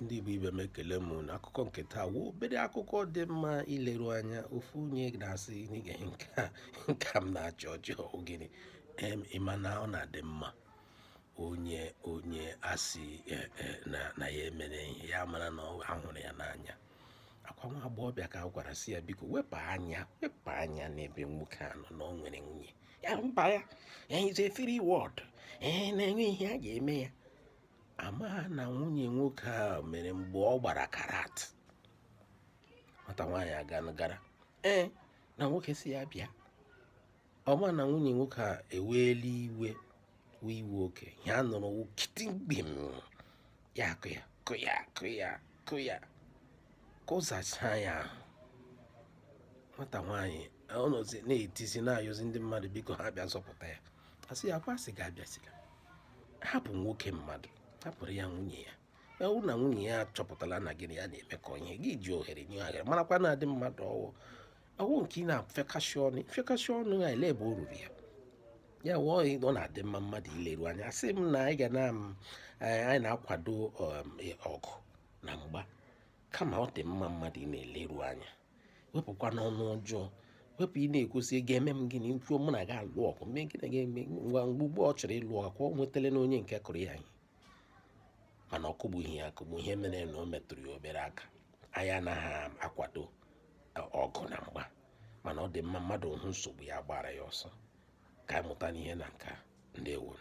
ndị Igbo ibe m ekele m na akụkọ nke taa wụ obere akụkọ dị mma ileru anya. Ofu onye na-asị n'ige nke m na-achọ ọjọọ gịnị ịma na ọ na-adị mma onye asị na ya emere ihe ya mara na ọ hụrụ ya n'anya. Akwa nwa agbọghọbịa ka a gwara sị ya biko wepụ anya n'ebe nwoke a nọ na ọ nwere nwunye ya. Mba ya is a free word na-enwe ihe a ga-eme ya. Ama na nwunye nwoke a mere mgbe ọ gbara karat. Nwata nwaanyị agara na nwoke si ya bịa. Ọma na nwunye nwoke a eweela iwe oke ya nụrụ kitimgbim ya kụ ya kụzacha ya ahụ. Nwata nwaanyị ọnọzi na-etisi na-ayọzi ndị mmadụ biko ha bịa zọpụta ya. Asị ya kwasị ga-abịasịla hapụ nwoke mmadụ hapụrụ ya nwunye ya. Ya hụ na nwunye ya chọpụtara na gịnị ya na-emekọ ihe gị ji ohere nye ohere marakwa na adị mmadụ ọwụ nke ị na-fekasị ọnụ ya ele ebe o ruru ya. Ya wụọ ọ na-adị mma mmadụ ileru anya. Asị m na anyị na-akwado ọgụ na mgba kama ọ dị mma mmadụ ị na-eleru anya. Wepụkwa n'ọnụ ọjọọ, wepụ ị na-ekwusị ga-eme m gịnị kwuo mụ na ga-alụ ọgụ mee gịnị ga-eme ngwa ugbu ọ chọrọ ịlụ ọgụ ka ọ nwetele na onye nke kụrụ ya ihe mana ọ kụgbughị ya akụgbu. Ihe mere na o metụrụ ya obere aka. Anyị anaghị akwado ọgụ na mgba mana ọ dị mma mmadụ hụ nsogbu ya gbara ya ọsọ. Ka anyị mụta n'ihe na nka. Ndewo.